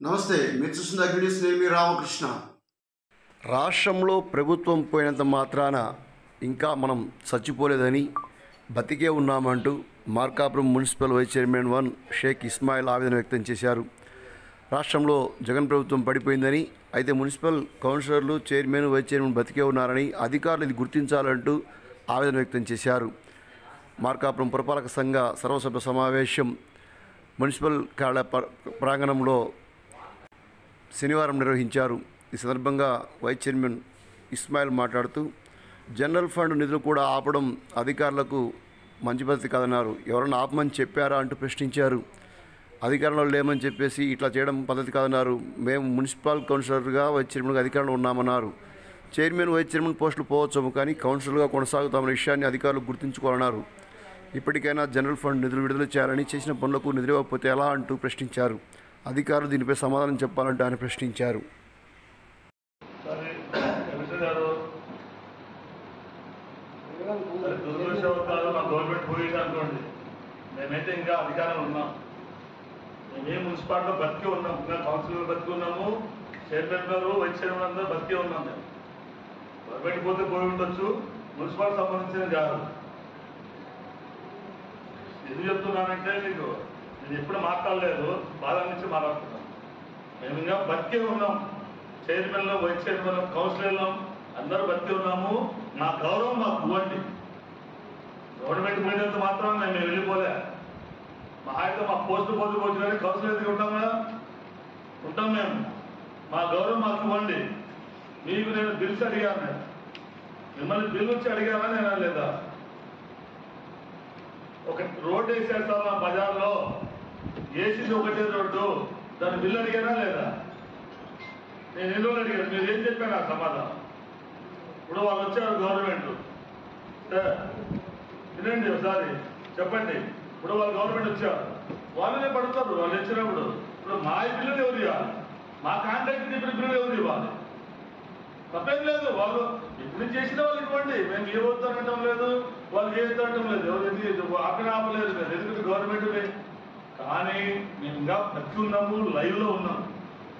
నమస్తే, మీరు చూస్తున్న అగ్నిస్. నేను మీ రామకృష్ణ. రాష్ట్రంలో ప్రభుత్వం పోయినంత మాత్రాన ఇంకా మనం చచ్చిపోలేదని, బతికే ఉన్నామంటూ Markapuram municipal vice chairman 1 Sheikh Ismail ఆవేదన వ్యక్తం చేశారు. రాష్ట్రంలో జగన్ ప్రభుత్వం పడిపోయిందని, అయితే మున్సిపల్ కౌన్సిలర్లు, చైర్మన్, వైస్ చైర్మన్ బతికే ఉన్నారని, అధికారులు ఇది గుర్తించాలంటూ ఆవేదన వ్యక్తం చేశారు. మార్కాపురం పురపాలక సంఘ సర్వసభ్య సమావేశం మున్సిపల్ కార్యాలయ ప్రాంగణంలో శనివారం నిర్వహించారు. ఈ సందర్భంగా వైస్ చైర్మన్ ఇస్మాయిల్ మాట్లాడుతూ, జనరల్ ఫండ్ నిధులు కూడా ఆపడం అధికారులకు మంచి పద్ధతి కాదన్నారు. ఎవరన్నా ఆపమని చెప్పారా అంటూ ప్రశ్నించారు. అధికారంలో లేమని చెప్పేసి ఇట్లా చేయడం పద్ధతి కాదన్నారు. మేము మున్సిపల్ కౌన్సిలర్గా, వైస్ చైర్మన్గా అధికారంలో ఉన్నామన్నారు. చైర్మన్, వైస్ చైర్మన్ పోస్టులు పోవచ్చాము, కానీ కౌన్సిలర్గా కొనసాగుతామన్న విషయాన్ని అధికారులు గుర్తుంచుకోవాలన్నారు. ఇప్పటికైనా జనరల్ ఫండ్ నిధులు విడుదల చేయాలని, చేసిన పనులకు నిధులు ఇవ్వకపోతే ఎలా అంటూ ప్రశ్నించారు. అధికారులు దీనిపై సమాధానం చెప్పాలంటే ఆయన ప్రశ్నించారు. గవర్నమెంట్ పోయింది అనుకోండి, మేమైతే ఇంకా అధికారం ఉన్నాం. మేమే మున్సిపాలిటీలో బతికే ఉన్నాం, ఇంకా కౌన్సిలర్ బతికి ఉన్నాము, చైర్మన్ గారు, వైస్ చైర్మన్ అందరూ బతికే ఉన్నాం. మేము గవర్నమెంట్ పోతే పోయి ఉండొచ్చు, మున్సిపాలిటీ సంబంధించిన కాదు. ఎందుకు చెప్తున్నానంటే, మీకు నేను ఎప్పుడు మాట్లాడలేదు, బాధ నుంచి మాట్లాడుతున్నాం. మేము ఇంకా బతికే ఉన్నాం, చైర్మన్లో, వైస్ చైర్మన్లో, కౌన్సిలర్లో అందరూ బతికే ఉన్నాము. నా గౌరవం మాకు ఇవ్వండి. గవర్నమెంట్ పోయినంత మాత్రం మేము వెళ్ళిపోలే. మా అయితే మా పోస్టు పోతే కానీ కౌన్సిలర్ ఉంటాం కదా, ఉంటాం మేము. మా గౌరవం మాకు ఇవ్వండి. మీకు నేను బిల్స్ అడిగాను, నేను మిమ్మల్ని బిల్లు వచ్చి అడిగానా నేను లేదా? ఒక రోడ్డు వేసేస్తాను నా బజార్లో, వేసింది ఒకటే రోడ్డు, దాని బిల్లు అడిగానా లేదా? నేను ఎన్ని రోజులు అడిగాను, మీరు ఏం చెప్పాను ఆ సమాధానం? ఇప్పుడు వాళ్ళు వచ్చారు గవర్నమెంట్, వినండి ఒకసారి చెప్పండి. ఇప్పుడు వాళ్ళు గవర్నమెంట్ వచ్చారు, వాళ్ళనే పడతారు. వాళ్ళు వచ్చినప్పుడు ఇప్పుడు మా బిల్లులు ఎవరు ఇవ్వాలి? మా కాంట్రాక్ట్ చెప్పిన బిల్లులు ఎవరు ఇవ్వాలి? తప్పేం లేదు. వాళ్ళు ఇప్పుడు చేసిన వాళ్ళు ఇవ్వండి, మేము ఏ వద్దనటం లేదు, వాళ్ళు ఏ వద్దనటం లేదు. ఎవరు అక్కడ ఆపలేదు లేదు, ఎందుకంటే గవర్నమెంట్. కానీ మేము ఇంకా బతికి ఉన్నాము, లైవ్లో ఉన్నాము.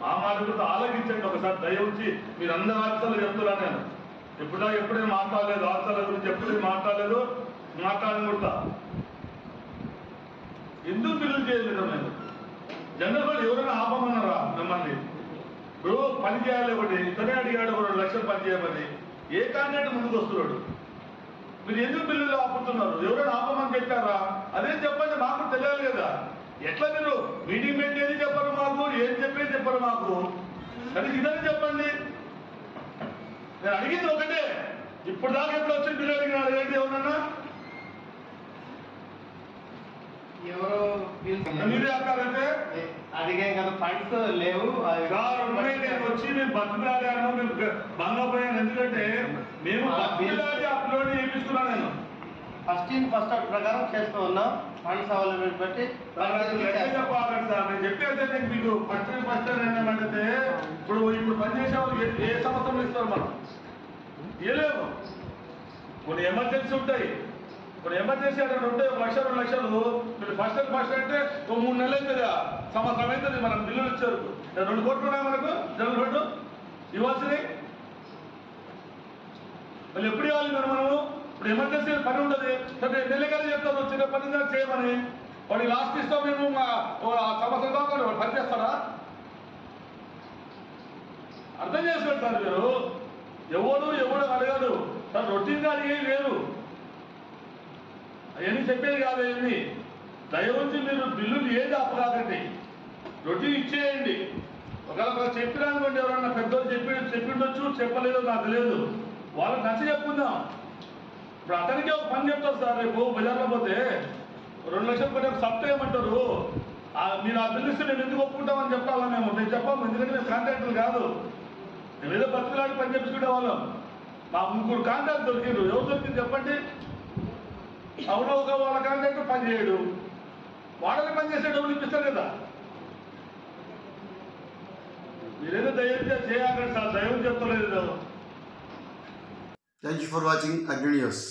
మా మాట కూడా ఆలోచించండి ఒకసారి, దయ ఉంచి. మీరు అందరు ఆఫీసర్లు చెప్తున్నా, నేను ఎప్పుడైనా మాట్లాడలేదు, ఆఫీసర్ల గురించి ఎప్పుడైనా మాట్లాడలేదు, మాట్లాడకూడదా? ఎందుకు బిల్లు చేయలేదు? నేను జనరల్ ఎవరైనా ఆపమన్నారా మిమ్మల్ని? ఇప్పుడు పని చేయాలి, ఒకటి ఇతనే అడిగాడు 2 లక్షలు పని చేయమని, ఏ కాంట్రాక్ట్ ముందుకు వస్తున్నాడు? మీరు ఎందుకు బిల్లులు ఆపుతున్నారు? ఎవరైనా ఆపమని చెప్పారా? అదే చెప్పండి, మాకు తెలియాలి కదా. ఎట్లా మీరు మీటింగ్ పెట్టేది చెప్పరు మాకు, ఏం చెప్పేది చెప్పరు మాకు. కానీ ఇదని చెప్పండి. నేను అడిగింది ఒకటే, ఇప్పుడు దాకా ఎప్పుడు వచ్చి బిల్లు అడిగినాడు ఏంటి? ఎవరన్నా ఎవరో మీరే అక్కారంటే అడిగే కదా, ఫండ్స్ లేవు. నేను వచ్చి మేము బతుకులాడాను, మేము బంగపోయాను. ఎందుకంటే మేము బతుకులాడి అప్లోడ్ చేయించుకున్నాను. నేను ఫస్ట్ ప్రకారం చేస్తూ ఉన్నాం. ఫండ్స్ అవైలబిలిటీ బట్టి చెప్పాలి సార్. నేను చెప్పేది మీకు ఫస్ట్ ఏంటంటే, ఇప్పుడు పనిచేసే వాళ్ళు ఏ సంవత్సరం ఇస్తారు? మనం ఇవ్వలేము. కొన్ని ఎమర్జెన్సీ ఉంటాయి, ఇప్పుడు ఎమర్జెన్సీ అంటే ఉంటాయి. 1 లక్ష 2 లక్షలు మీరు ఫస్ట్ అంటే 3 నెలలు అవుతుంది, సంవత్సరం అవుతుంది. మనం బిల్లులు ఇచ్చారు 2 కోట్లు ఉన్నాయి మనకు జనరల్ ఫండ్ ఇవ్వాల్సింది. మళ్ళీ ఎప్పుడు ఇవ్వాలి మనము? ఇప్పుడు ఎమర్జెన్సీ పని ఉండదు, సరే నెలగా చెప్తారు చిన్న పని చేయమని. వాడికి లాస్ట్ ఇస్తాం మేము, సంవత్సరం దాకా వాడు పని చేస్తారా? అర్థం చేసుకోండి సార్. మీరు ఎవడు అడగాడు సార్, రొటీన్గా అడిగేవి వేరు, అవన్నీ చెప్పేది కాదు. అవన్నీ దయవుంచి మీరు బిల్లులు ఏది అప్పకాకండి, రొటీన్ ఇచ్చేయండి. ఒకవేళ చెప్పినానుకోండి, ఎవరన్నా పెద్దోళ్ళు చెప్పిండొచ్చు, చెప్పలేదో నాకు తెలియదు, వాళ్ళకి నచ్చ చెప్పుకుందాం. ఇప్పుడు అతనికి ఒక పని చెప్తారు సార్, రేపు బజార్లో పోతే 2 లక్షలు పని సబ్ చేయమంటారు. మీరు ఆ బిల్లు ఇస్తే మేము ఎందుకు ఒప్పుకుంటామని చెప్పాలా? మేము చెప్పాము, ఎందుకంటే మేము కాంట్రాక్టులు కాదు. మేము ఏదో బతుకులాడి పని చెప్పుకునే వాళ్ళం. మాకు 3 కాంట్రాక్ట్ దొరికిండ్రు. ఎవరు దొరికింది చెప్పండి? అవును, వాళ్ళ కాంట్రాక్ట్ పని చేయడు, వాళ్ళని పని చేసే డబ్బులు ఇప్పిస్తారు కదా. మీరేదో దయ్యం చేయాలి సార్, దయ్యం చెప్తలేదు. థ్యాంక్ యూ ఫర్ వాచింగ్ అగ్ని న్యూస్.